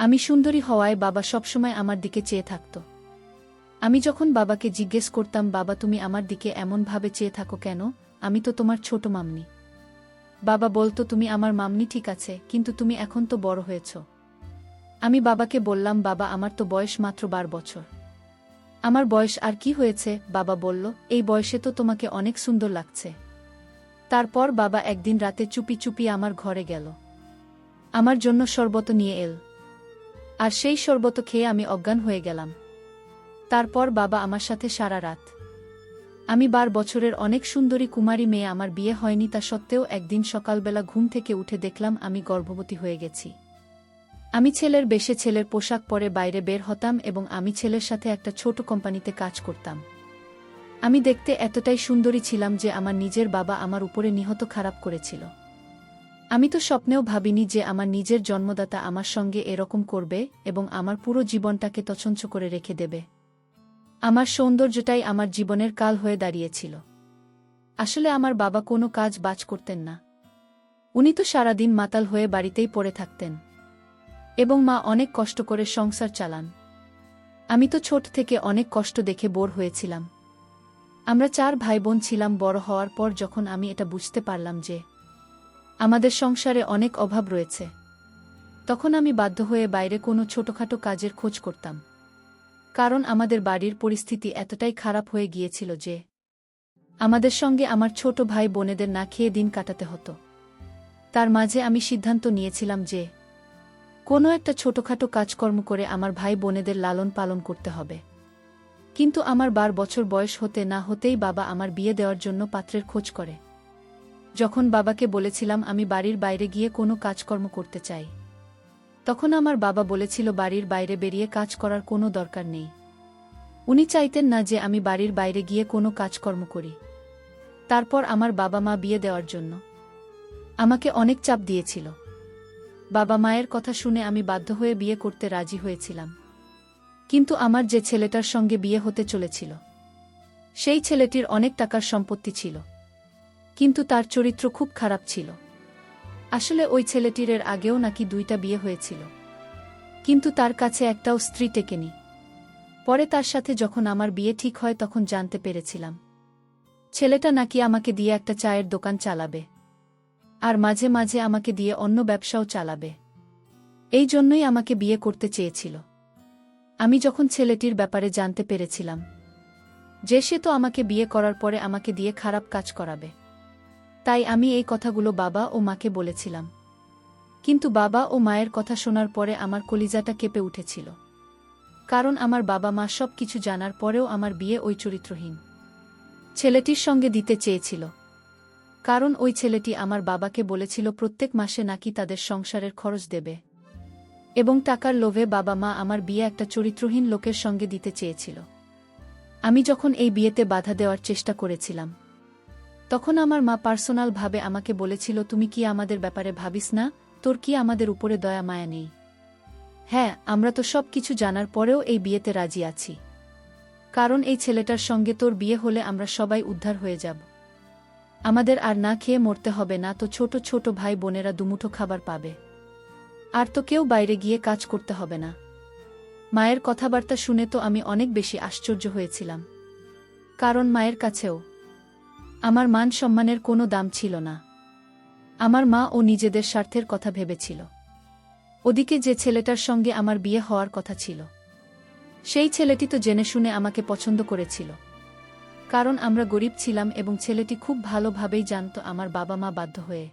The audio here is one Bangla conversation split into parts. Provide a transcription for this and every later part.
আমি সুন্দরী হওয়ায় বাবা সবসময় আমার দিকে চেয়ে থাকত। আমি যখন বাবাকে জিজ্ঞেস করতাম, বাবা তুমি আমার দিকে এমনভাবে চেয়ে থাকো কেন, আমি তো তোমার ছোট মামনি। বাবা বলতো, তুমি আমার মামনি ঠিক আছে, কিন্তু তুমি এখন তো বড় হয়েছ। আমি বাবাকে বললাম, বাবা আমার তো বয়স মাত্র 12 বছর। আমার বয়স আর কি হয়েছে? বাবা বলল, এই বয়সে তো তোমাকে অনেক সুন্দর লাগছে। তারপর বাবা একদিন রাতে চুপি চুপি আমার ঘরে গেল। আমার জন্য শরবত নিয়ে এল। আর সেই শরবত খেয়ে আমি অজ্ঞান হয়ে গেলাম। তারপর বাবা আমার সাথে সারা রাত। আমি 12 বছরের অনেক সুন্দরী কুমারী মেয়ে, আমার বিয়ে হয়নি, তা সত্ত্বেও একদিন সকালবেলা ঘুম থেকে উঠে দেখলাম আমি গর্ভবতী হয়ে গেছি। আমি ছেলের বেশে ছেলের পোশাক পরে বাইরে বের হতাম এবং আমি ছেলের সাথে একটা ছোট কোম্পানিতে কাজ করতাম। আমি দেখতে এতটাই সুন্দরী ছিলাম যে আমার নিজের বাবা আমার উপরে নিহত খারাপ করেছিল। আমি তো স্বপ্নেও ভাবিনি যে আমার নিজের জন্মদাতা আমার সঙ্গে এরকম করবে এবং আমার পুরো জীবনটাকে তছনছ করে রেখে দেবে। আমার সৌন্দর্যটাই আমার জীবনের কাল হয়ে দাঁড়িয়েছিল। আসলে আমার বাবা কোনো কাজ বাজ করতেন না। উনি তো সারাদিন মাতাল হয়ে বাড়িতেই পড়ে থাকতেন এবং মা অনেক কষ্ট করে সংসার চালান। আমি তো ছোট থেকে অনেক কষ্ট দেখে বোর হয়েছিলাম। আমরা 4 ভাই বোন ছিলাম। বড় হওয়ার পর যখন আমি এটা বুঝতে পারলাম যে আমাদের সংসারে অনেক অভাব রয়েছে, তখন আমি বাধ্য হয়ে বাইরে কোনো ছোটখাটো কাজের খোঁজ করতাম। কারণ আমাদের বাড়ির পরিস্থিতি এতটাই খারাপ হয়ে গিয়েছিল যে আমাদের সঙ্গে আমার ছোট ভাই বোনেদের না খেয়ে দিন কাটাতে হতো। তার মাঝে আমি সিদ্ধান্ত নিয়েছিলাম যে কোনো একটা ছোটখাটো কাজকর্ম করে আমার ভাই বোনেদের লালন পালন করতে হবে। কিন্তু আমার 12 বছর বয়স হতে না হতেই বাবা আমার বিয়ে দেওয়ার জন্য পাত্রের খোঁজ করে। যখন বাবাকে বলেছিলাম আমি বাড়ির বাইরে গিয়ে কোনো কাজকর্ম করতে চাই, তখন আমার বাবা বলেছিল বাড়ির বাইরে বেরিয়ে কাজ করার কোনো দরকার নেই। উনি চাইতেন না যে আমি বাড়ির বাইরে গিয়ে কোনো কাজকর্ম করি। তারপর আমার বাবা মা বিয়ে দেওয়ার জন্য আমাকে অনেক চাপ দিয়েছিল। বাবা মায়ের কথা শুনে আমি বাধ্য হয়ে বিয়ে করতে রাজি হয়েছিলাম। কিন্তু আমার যে ছেলেটার সঙ্গে বিয়ে হতে চলেছিল, সেই ছেলেটির অনেক টাকার সম্পত্তি ছিল, কিন্তু তার চরিত্র খুব খারাপ ছিল। আসলে ওই ছেলেটির এর আগেও নাকি 2টা বিয়ে হয়েছিল, কিন্তু তার কাছে একটাও স্ত্রী টেকেনি। পরে তার সাথে যখন আমার বিয়ে ঠিক হয় তখন জানতে পেরেছিলাম ছেলেটা নাকি আমাকে দিয়ে একটা চায়ের দোকান চালাবে আর মাঝে মাঝে আমাকে দিয়ে অন্য ব্যবসাও চালাবে। এই জন্যই আমাকে বিয়ে করতে চেয়েছিল। আমি যখন ছেলেটির ব্যাপারে জানতে পেরেছিলাম যে সে তো আমাকে বিয়ে করার পরে আমাকে দিয়ে খারাপ কাজ করাবে, তাই আমি এই কথাগুলো বাবা ও মাকে বলেছিলাম। কিন্তু বাবা ও মায়ের কথা শোনার পরে আমার কলিজাটা কেঁপে উঠেছিল। কারণ আমার বাবা মা সব কিছু জানার পরেও আমার বিয়ে ওই চরিত্রহীন ছেলেটির সঙ্গে দিতে চেয়েছিল। কারণ ওই ছেলেটি আমার বাবাকে বলেছিল প্রত্যেক মাসে নাকি তাদের সংসারের খরচ দেবে, এবং টাকার লোভে বাবা মা আমার বিয়ে একটা চরিত্রহীন লোকের সঙ্গে দিতে চেয়েছিল। আমি যখন এই বিয়েতে বাধা দেওয়ার চেষ্টা করেছিলাম, তখন আমার মা পার্সোনালভাবে আমাকে বলেছিল, তুমি কি আমাদের ব্যাপারে ভাবিস না? তোর কি আমাদের উপরে দয়া মায়া নেই? হ্যাঁ, আমরা তো সব কিছু জানার পরেও এই বিয়েতে রাজি আছি। কারণ এই ছেলেটার সঙ্গে তোর বিয়ে হলে আমরা সবাই উদ্ধার হয়ে যাব। আমাদের আর না খেয়ে মরতে হবে না, তো ছোট ছোট ভাই বোনেরা দুমুঠো খাবার পাবে। আর তো কেউ বাইরে গিয়ে কাজ করতে হবে না। মায়ের কথাবার্তা শুনে তো আমি অনেক বেশি আশ্চর্য হয়েছিলাম। কারণ মায়ের কাছেও আমার মান সম্মানের কোনো দাম ছিল না। আমার মা ও নিজেদের স্বার্থের কথা ভেবেছিল। ওদিকে যে ছেলেটার সঙ্গে আমার বিয়ে হওয়ার কথা ছিল, সেই ছেলেটি তো জেনে শুনে আমাকে পছন্দ করেছিল। কারণ আমরা গরিব ছিলাম এবং ছেলেটি খুব ভালোভাবেই জানত আমার বাবা মা বাধ্য হয়ে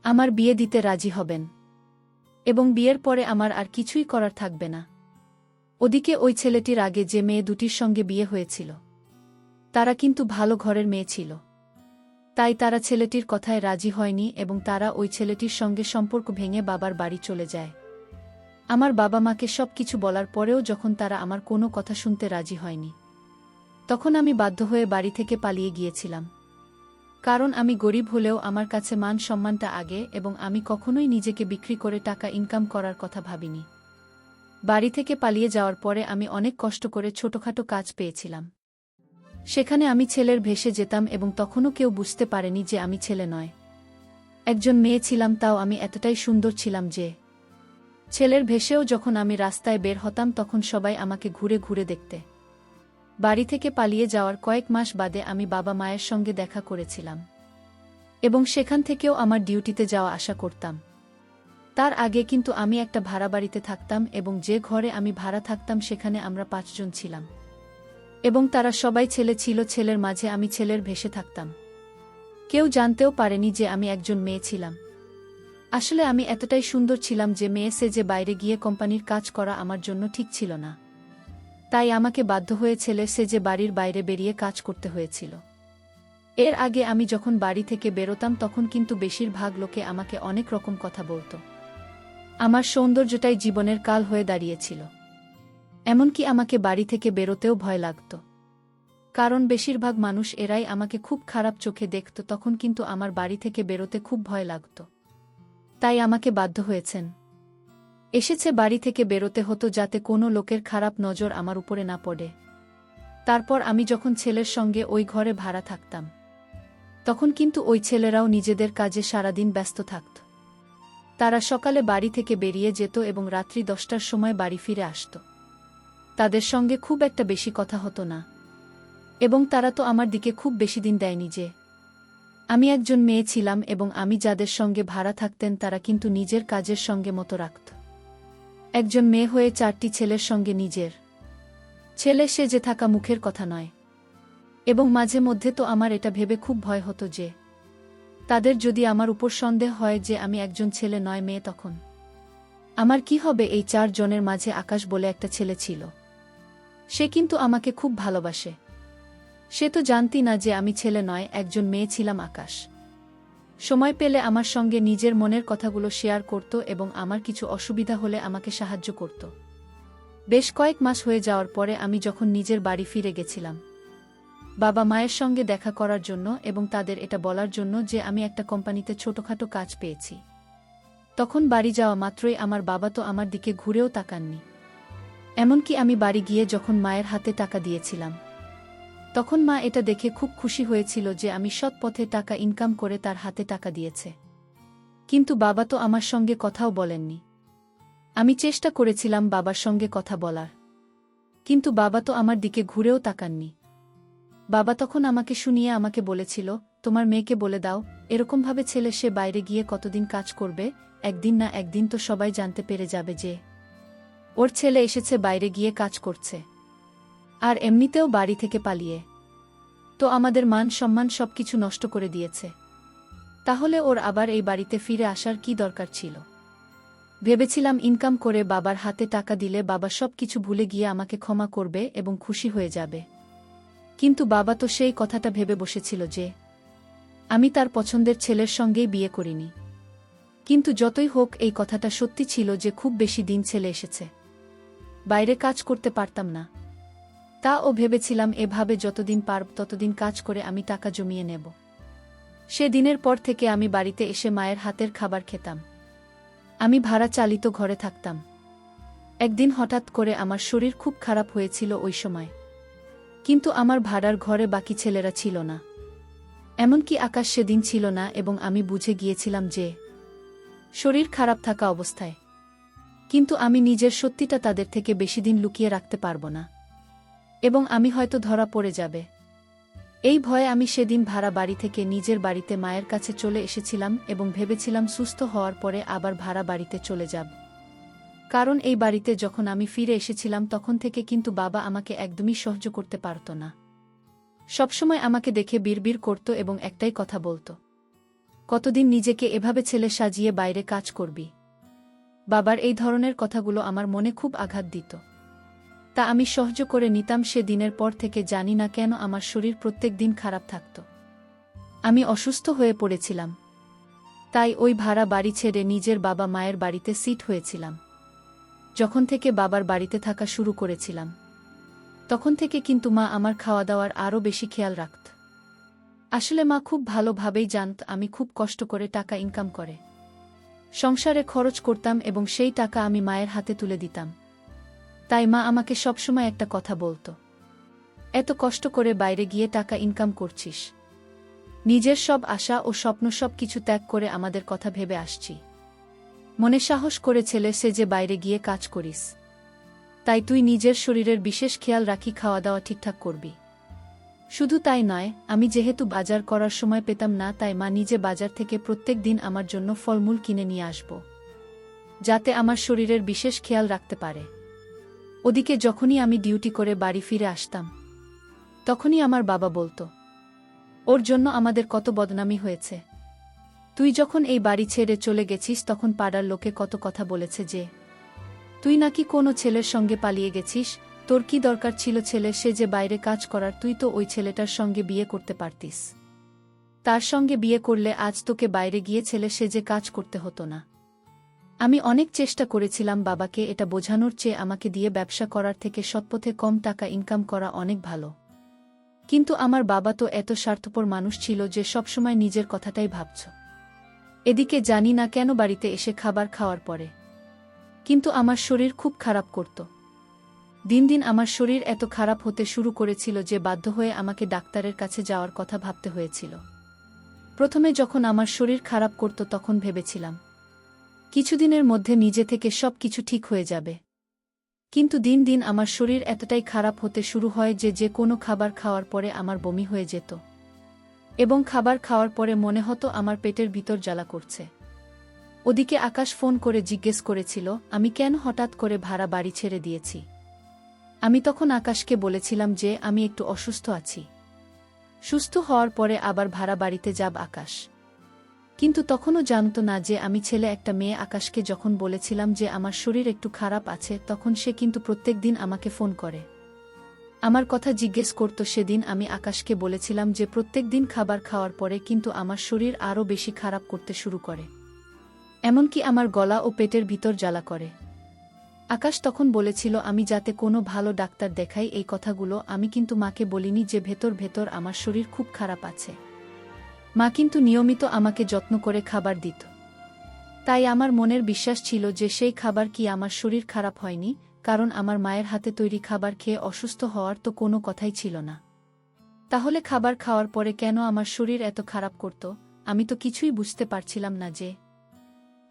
আমার বিয়ে দিতে রাজি হবেন এবং বিয়ের পরে আমার আর কিছুই করার থাকবে না। ওদিকে ওই ছেলেটির আগে যে মেয়ে দুটির সঙ্গে বিয়ে হয়েছিল, তারা কিন্তু ভালো ঘরের মেয়ে ছিল। তাই তারা ছেলেটির কথায় রাজি হয়নি এবং তারা ওই ছেলেটির সঙ্গে সম্পর্ক ভেঙে বাবার বাড়ি চলে যায়। আমার বাবা মাকে সব কিছু বলার পরেও যখন তারা আমার কোনো কথা শুনতে রাজি হয়নি, তখন আমি বাধ্য হয়ে বাড়ি থেকে পালিয়ে গিয়েছিলাম। কারণ আমি গরিব হলেও আমার কাছে মান সম্মানটা আগে এবং আমি কখনোই নিজেকে বিক্রি করে টাকা ইনকাম করার কথা ভাবিনি। বাড়ি থেকে পালিয়ে যাওয়ার পরে আমি অনেক কষ্ট করে ছোটখাটো কাজ পেয়েছিলাম। সেখানে আমি ছেলের ভেসে যেতাম এবং তখনও কেউ বুঝতে পারেনি যে আমি ছেলে নয়, একজন মেয়ে ছিলাম। তাও আমি এতটাই সুন্দর ছিলাম যে ছেলের ভেসেও যখন আমি রাস্তায় বের হতাম তখন সবাই আমাকে ঘুরে ঘুরে দেখতে। বাড়ি থেকে পালিয়ে যাওয়ার কয়েক মাস বাদে আমি বাবা মায়ের সঙ্গে দেখা করেছিলাম এবং সেখান থেকেও আমার ডিউটিতে যাওয়া আসা করতাম। তার আগে কিন্তু আমি একটা ভাড়া বাড়িতে থাকতাম এবং যে ঘরে আমি ভাড়া থাকতাম সেখানে আমরা 5 জন ছিলাম এবং তারা সবাই ছেলে ছিল। ছেলের মাঝে আমি ছেলের ভেসে থাকতাম। কেউ জানতেও পারেনি যে আমি একজন মেয়ে ছিলাম। আসলে আমি এতটাই সুন্দর ছিলাম যে মেয়ে সেজে বাইরে গিয়ে কোম্পানির কাজ করা আমার জন্য ঠিক ছিল না। তাই আমাকে বাধ্য হয়ে ছেলে সেজে বাড়ির বাইরে বেরিয়ে কাজ করতে হয়েছিল। এর আগে আমি যখন বাড়ি থেকে বেরোতাম তখন কিন্তু বেশিরভাগ লোকে আমাকে অনেক রকম কথা বলত। আমার সৌন্দর্যটাই জীবনের কাল হয়ে দাঁড়িয়েছিল। এমনকি আমাকে বাড়ি থেকে বেরোতেও ভয় লাগত, কারণ বেশিরভাগ মানুষ এরাই আমাকে খুব খারাপ চোখে দেখত। তখন কিন্তু আমার বাড়ি থেকে বেরোতে খুব ভয় লাগত। তাই আমাকে বাধ্য হয়েছেন এসেছে বাড়ি থেকে বেরোতে হতো যাতে কোনো লোকের খারাপ নজর আমার উপরে না পড়ে। তারপর আমি যখন ছেলের সঙ্গে ওই ঘরে ভাড়া থাকতাম তখন কিন্তু ওই ছেলেরাও নিজেদের কাজে সারাদিন ব্যস্ত থাকত। তারা সকালে বাড়ি থেকে বেরিয়ে যেত এবং রাত্রি 10টার সময় বাড়ি ফিরে আসত। তাদের সঙ্গে খুব একটা বেশি কথা হতো না এবং তারা তো আমার দিকে খুব বেশি দিন দেয়নি যে আমি একজন মেয়ে ছিলাম এবং আমি যাদের সঙ্গে ভাড়া থাকতেন তারা কিন্তু নিজের কাজের সঙ্গে মতো রাখত। একজন মেয়ে হয়ে 4টি ছেলের সঙ্গে নিজের ছেলে সেজে থাকা মুখের কথা নয়। এবং মাঝে মধ্যে তো আমার এটা ভেবে খুব ভয় হতো যে তাদের যদি আমার উপর সন্দেহ হয় যে আমি একজন ছেলে নয় মেয়ে, তখন আমার কি হবে। এই 4 জনের মাঝে আকাশ বলে একটা ছেলে ছিল। সে কিন্তু আমাকে খুব ভালোবাসে। সে তো জানতি না যে আমি ছেলে নয়, একজন মেয়ে ছিলাম। আকাশ সময় পেলে আমার সঙ্গে নিজের মনের কথাগুলো শেয়ার করত এবং আমার কিছু অসুবিধা হলে আমাকে সাহায্য করত। বেশ কয়েক মাস হয়ে যাওয়ার পরে আমি যখন নিজের বাড়ি ফিরে গেছিলাম বাবা মায়ের সঙ্গে দেখা করার জন্য এবং তাদের এটা বলার জন্য যে আমি একটা কোম্পানিতে ছোটখাটো কাজ পেয়েছি, তখন বাড়ি যাওয়া মাত্রই আমার বাবা তো আমার দিকে ঘুরেও তাকাননি। এমনকি আমি বাড়ি গিয়ে যখন মায়ের হাতে টাকা দিয়েছিলাম তখন মা এটা দেখে খুব খুশি হয়েছিল যে আমি সৎ পথে টাকা ইনকাম করে তার হাতে টাকা দিয়েছে। কিন্তু বাবা তো আমার সঙ্গে কথাও বলেননি। আমি চেষ্টা করেছিলাম বাবার সঙ্গে কথা বলার, কিন্তু বাবা তো আমার দিকে ঘুরেও তাকাননি। বাবা তখন আমাকে শুনিয়ে আমাকে বলেছিল, তোমার মেয়েকে বলে দাও এরকমভাবে ছেলে সে বাইরে গিয়ে কতদিন কাজ করবে, একদিন না একদিন তো সবাই জানতে পেরে যাবে যে ওর ছেলে এসেছে বাইরে গিয়ে কাজ করছে, আর এমনিতেও বাড়ি থেকে পালিয়ে তো আমাদের মান সম্মান সবকিছু নষ্ট করে দিয়েছে। তাহলে ওর আবার এই বাড়িতে ফিরে আসার কি দরকার ছিল। ভেবেছিলাম ইনকাম করে বাবার হাতে টাকা দিলে বাবা সবকিছু ভুলে গিয়ে আমাকে ক্ষমা করবে এবং খুশি হয়ে যাবে। কিন্তু বাবা তো সেই কথাটা ভেবে বসেছিল যে আমি তার পছন্দের ছেলের সঙ্গেই বিয়ে করিনি। কিন্তু যতই হোক এই কথাটা সত্যি ছিল যে খুব বেশি দিন ছেলে এসেছে বাইরে কাজ করতে পারতাম না। তা ও ভেবেছিলাম এভাবে যতদিন পারব ততদিন কাজ করে আমি টাকা জমিয়ে নেব। সে দিনের পর থেকে আমি বাড়িতে এসে মায়ের হাতের খাবার খেতাম। আমি ভাড়া চালিত ঘরে থাকতাম। একদিন হঠাৎ করে আমার শরীর খুব খারাপ হয়েছিল ওই সময়, কিন্তু আমার ভাড়ার ঘরে বাকি ছেলেরা ছিল না, এমনকি আকাশ সেদিন ছিল না এবং আমি বুঝে গিয়েছিলাম যে শরীর খারাপ থাকা অবস্থায় কিন্তু আমি নিজের সত্যিটা তাদের থেকে বেশি দিন লুকিয়ে রাখতে পারব না এবং আমি হয়তো ধরা পড়ে যাবে। এই ভয়ে আমি সেদিন ভাড়া বাড়ি থেকে নিজের বাড়িতে মায়ের কাছে চলে এসেছিলাম এবং ভেবেছিলাম সুস্থ হওয়ার পরে আবার ভাড়া বাড়িতে চলে যাব। কারণ এই বাড়িতে যখন আমি ফিরে এসেছিলাম তখন থেকে কিন্তু বাবা আমাকে একদমই সহ্য করতে পারত না। সবসময় আমাকে দেখে বিড়বিড় করত এবং একটাই কথা বলত, কতদিন নিজেকে এভাবে ছেলে সাজিয়ে বাইরে কাজ করবি। বাবার এই ধরনের কথাগুলো আমার মনে খুব আঘাত দিত। তা আমি সহ্য করে নিতাম। সে দিনের পর থেকে জানি না কেন আমার শরীর প্রত্যেক দিন খারাপ থাকত। আমি অসুস্থ হয়ে পড়েছিলাম। তাই ওই ভাড়া বাড়ি ছেড়ে নিজের বাবা মায়ের বাড়িতে সিট হয়েছিলাম। যখন থেকে বাবার বাড়িতে থাকা শুরু করেছিলাম তখন থেকে কিন্তু মা আমার খাওয়া দাওয়ার আরও বেশি খেয়াল রাখত। আসলে মা খুব ভালোভাবেই জানত আমি খুব কষ্ট করে টাকা ইনকাম করে সংসারে খরচ করতাম এবং সেই টাকা আমি মায়ের হাতে তুলে দিতাম। তাই মা আমাকে সবসময় একটা কথা বলতো, এত কষ্ট করে বাইরে গিয়ে টাকা ইনকাম করছিস, নিজের সব আশা ও স্বপ্ন সব কিছু ত্যাগ করে আমাদের কথা ভেবে আসছি। মনে সাহস করে ছেলে সে যে বাইরে গিয়ে কাজ করিস, তাই তুই নিজের শরীরের বিশেষ খেয়াল রাখি, খাওয়া দাওয়া ঠিকঠাক করবি। শুধু তাই নয়, আমি যেহেতু বাজার করার সময় পেতাম না, তাই মা নিজে বাজার থেকে প্রত্যেক দিন আমার জন্য ফলমূল কিনে নিয়ে আসব, যাতে আমার শরীরের বিশেষ খেয়াল রাখতে পারে। ওদিকে যখনই আমি ডিউটি করে বাড়ি ফিরে আসতাম, তখনই আমার বাবা বলতো, ওর জন্য আমাদের কত বদনামি হয়েছে। তুই যখন এই বাড়ি ছেড়ে চলে গেছিস তখন পাড়ার লোকে কত কথা বলেছে যে তুই নাকি কোনো ছেলের সঙ্গে পালিয়ে গেছিস। তোর কি দরকার ছিল ছেলে সে যে বাইরে কাজ করার, তুই তো ওই ছেলেটার সঙ্গে বিয়ে করতে পারতিস। তার সঙ্গে বিয়ে করলে আজ তোকে বাইরে গিয়ে ছেলে সেজে কাজ করতে হতো না। আমি অনেক চেষ্টা করেছিলাম বাবাকে এটা বোঝানোর, চেয়ে আমাকে দিয়ে ব্যবসা করার থেকে সৎপথে কম টাকা ইনকাম করা অনেক ভালো। কিন্তু আমার বাবা তো এত স্বার্থপর মানুষ ছিল যে সবসময় নিজের কথাটাই ভাবছ। এদিকে জানি না কেন বাড়িতে এসে খাবার খাওয়ার পরে কিন্তু আমার শরীর খুব খারাপ করত। দিন দিন আমার শরীর এত খারাপ হতে শুরু করেছিল যে বাধ্য হয়ে আমাকে ডাক্তারের কাছে যাওয়ার কথা ভাবতে হয়েছিল। প্রথমে যখন আমার শরীর খারাপ করত তখন ভেবেছিলাম কিছুদিনের মধ্যে নিজে থেকে সব কিছু ঠিক হয়ে যাবে, কিন্তু দিন দিন আমার শরীর এতটাই খারাপ হতে শুরু হয় যে কোনো খাবার খাওয়ার পরে আমার বমি হয়ে যেত এবং খাবার খাওয়ার পরে মনে হতো আমার পেটের ভিতর জ্বালা করছে। ওদিকে আকাশ ফোন করে জিজ্ঞেস করেছিল আমি কেন হঠাৎ করে ভাড়া বাড়ি ছেড়ে দিয়েছি। আমি তখন আকাশকে বলেছিলাম যে আমি একটু অসুস্থ আছি, সুস্থ হওয়ার পরে আবার ভাড়া বাড়িতে যাব আকাশ। কিন্তু তখনও জানত না যে আমি ছেলে একটা মেয়ে। আকাশকে যখন বলেছিলাম যে আমার শরীর একটু খারাপ আছে, তখন সে কিন্তু প্রত্যেক দিন আমাকে ফোন করে আমার কথা জিজ্ঞেস করত। সেদিন আমি আকাশকে বলেছিলাম যে প্রত্যেক দিন খাবার খাওয়ার পরে কিন্তু আমার শরীর আরও বেশি খারাপ করতে শুরু করে, এমনকি আমার গলা ও পেটের ভিতর জ্বালা করে। আকাশ তখন বলেছিল আমি যাতে কোনো ভালো ডাক্তার দেখাই। এই কথাগুলো আমি কিন্তু মাকে বলিনি যে ভেতর ভেতর আমার শরীর খুব খারাপ আছে। মা কিন্তু নিয়মিত আমাকে যত্ন করে খাবার দিত, তাই আমার মনের বিশ্বাস ছিল যে সেই খাবার কি আমার শরীর খারাপ হয়নি, কারণ আমার মায়ের হাতে তৈরি খাবার খেয়ে অসুস্থ হওয়ার তো কোনো কথাই ছিল না। তাহলে খাবার খাওয়ার পরে কেন আমার শরীর এত খারাপ করত? আমি তো কিছুই বুঝতে পারছিলাম না যে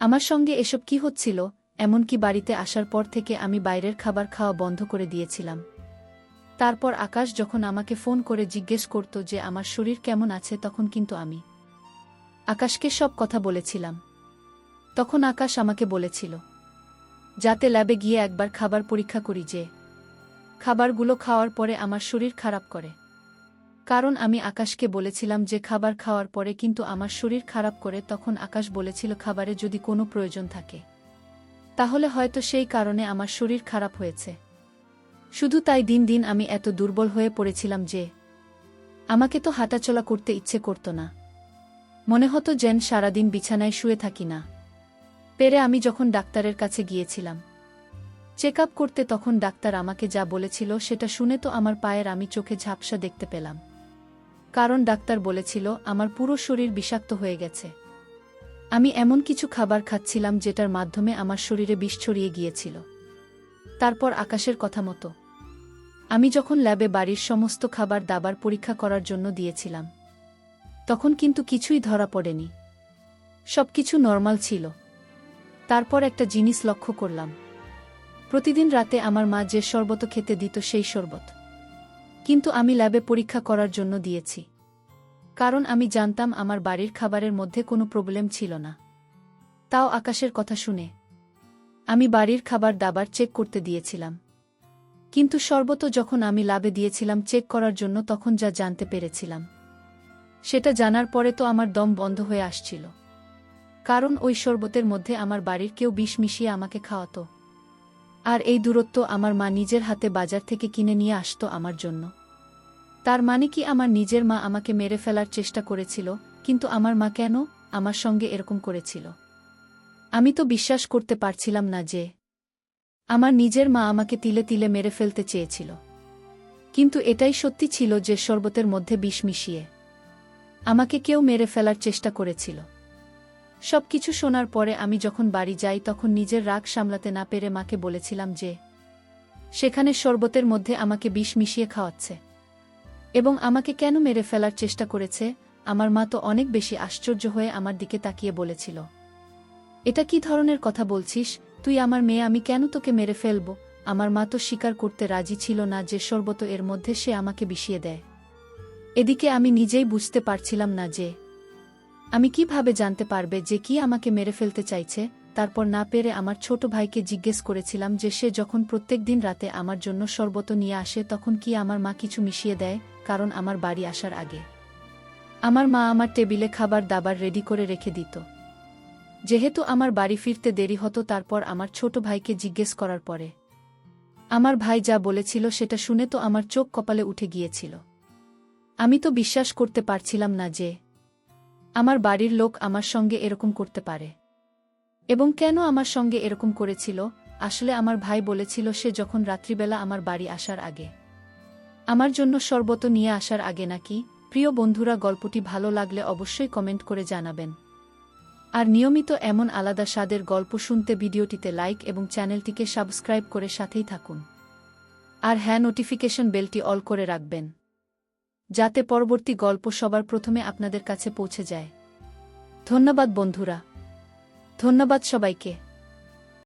আমার সঙ্গে এসব কি হচ্ছিল। এমনকি বাড়িতে আসার পর থেকে আমি বাইরের খাবার খাওয়া বন্ধ করে দিয়েছিলাম। তারপর আকাশ যখন আমাকে ফোন করে জিজ্ঞেস করত যে আমার শরীর কেমন আছে, তখন কিন্তু আমি আকাশকে সব কথা বলেছিলাম। তখন আকাশ আমাকে বলেছিল যাতে ল্যাবে গিয়ে একবার খাবার পরীক্ষা করি, যে খাবারগুলো খাওয়ার পরে আমার শরীর খারাপ করে। কারণ আমি আকাশকে বলেছিলাম যে খাবার খাওয়ার পরে কিন্তু আমার শরীর খারাপ করে। তখন আকাশ বলেছিল খাবারে যদি কোনো প্রয়োজন থাকে তাহলে হয়তো সেই কারণে আমার শরীর খারাপ হয়েছে। শুধু তাই দিন দিন আমি এত দুর্বল হয়ে পড়েছিলাম যে আমাকে তো হাঁটাচলা করতে ইচ্ছে করত না। মনে হতো যেন সারাদিন বিছানায় শুয়ে থাকি না পেরে। আমি যখন ডাক্তারের কাছে গিয়েছিলাম চেক আপ করতে, তখন ডাক্তার আমাকে যা বলেছিল সেটা শুনে তো আমার পায়ের আমি চোখে ঝাপসা দেখতে পেলাম। কারণ ডাক্তার বলেছিল আমার পুরো শরীর বিষাক্ত হয়ে গেছে। আমি এমন কিছু খাবার খাচ্ছিলাম যেটার মাধ্যমে আমার শরীরে বিষ ছড়িয়ে গিয়েছিল। তারপর আকাশের কথা মতো আমি যখন ল্যাবে বাড়ির সমস্ত খাবার দাবার পরীক্ষা করার জন্য দিয়েছিলাম, তখন কিন্তু কিছুই ধরা পড়েনি, সবকিছু নরমাল ছিল। তারপর একটা জিনিস লক্ষ্য করলাম, প্রতিদিন রাতে আমার মা যে শরবত খেতে দিত সেই শরবত কিন্তু আমি ল্যাবে পরীক্ষা করার জন্য দিয়েছি, কারণ আমি জানতাম আমার বাড়ির খাবারের মধ্যে কোনো প্রবলেম ছিল না। তাও আকাশের কথা শুনে আমি বাড়ির খাবার দাবার চেক করতে দিয়েছিলাম, কিন্তু শরবতও যখন আমি ল্যাবে দিয়েছিলাম চেক করার জন্য, তখন যা জানতে পেরেছিলাম সেটা জানার পরে তো আমার দম বন্ধ হয়ে আসছিল। কারণ ওই শরবতের মধ্যে আমার বাড়ির কেউ বিষ মিশিয়ে আমাকে খাওয়াতো, আর এই দূরত্ব আমার মা নিজের হাতে বাজার থেকে কিনে নিয়ে আসতো আমার জন্য। তার মানে কি আমার নিজের মা আমাকে মেরে ফেলার চেষ্টা করেছিল? কিন্তু আমার মা কেন আমার সঙ্গে এরকম করেছিল? আমি তো বিশ্বাস করতে পারছিলাম না যে আমার নিজের মা আমাকে তিলে তিলে মেরে ফেলতে চেয়েছিল। কিন্তু এটাই সত্যি ছিল যে শরবতের মধ্যে বিষ মিশিয়ে আমাকে কেউ মেরে ফেলার চেষ্টা করেছিল। সবকিছু শোনার পরে আমি যখন বাড়ি যাই তখন নিজের রাগ সামলাতে না পেরে মাকে বলেছিলাম যে সেখানে শরবতের মধ্যে আমাকে বিষ মিশিয়ে খাওয়াচ্ছে এবং আমাকে কেন মেরে ফেলার চেষ্টা করেছে। আমার মা তো অনেক বেশি আশ্চর্য হয়ে আমার দিকে তাকিয়ে বলেছিল, এটা কি ধরনের কথা বলছিস? তুই আমার মেয়ে, আমি কেন তোকে মেরে ফেলব? আমার মা তো স্বীকার করতে রাজি ছিল না যে শরবত এর মধ্যে সে আমাকে বিষিয়ে দেয়। এদিকে আমি নিজেই বুঝতে পারছিলাম না যে আমি কিভাবে জানতে পারবে যে কি আমাকে মেরে ফেলতে চাইছে। তারপর না পেরে আমার ছোট ভাইকে জিজ্ঞেস করেছিলাম যে সে যখন প্রত্যেক দিন রাতে আমার জন্য শরবত নিয়ে আসে তখন কি আমার মা কিছু মিশিয়ে দেয়, কারণ আমার বাড়ি আসার আগে আমার মা আমার টেবিলে খাবার দাবার রেডি করে রেখে দিত। যেহেতু আমার বাড়ি ফিরতে দেরি হতো, তারপর আমার ছোট ভাইকে জিজ্ঞেস করার পরে আমার ভাই যা বলেছিল সেটা শুনে তো আমার চোখ কপালে উঠে গিয়েছিল। আমি তো বিশ্বাস করতে পারছিলাম না যে আমার বাড়ির লোক আমার সঙ্গে এরকম করতে পারে। এবং কেন আমার সঙ্গে এরকম করেছিল? আসলে আমার ভাই বলেছিল সে যখন রাত্রিবেলা আমার বাড়ি আসার আগে আমার জন্য শরবত নিয়ে আসার আগে নাকি। প্রিয় বন্ধুরা, গল্পটি ভালো লাগলে অবশ্যই কমেন্ট করে জানাবেন। আর নিয়মিত এমন আলাদা স্বাদের গল্প শুনতে ভিডিওটিতে লাইক এবং চ্যানেলটিকে সাবস্ক্রাইব করে সাথেই থাকুন। আর হ্যাঁ, নোটিফিকেশন বেলটি অল করে রাখবেন যাতে পরবর্তী গল্প সবার প্রথমে আপনাদের কাছে পৌঁছে যায়। ধন্যবাদ বন্ধুরা, ধন্যবাদ সবাইকে।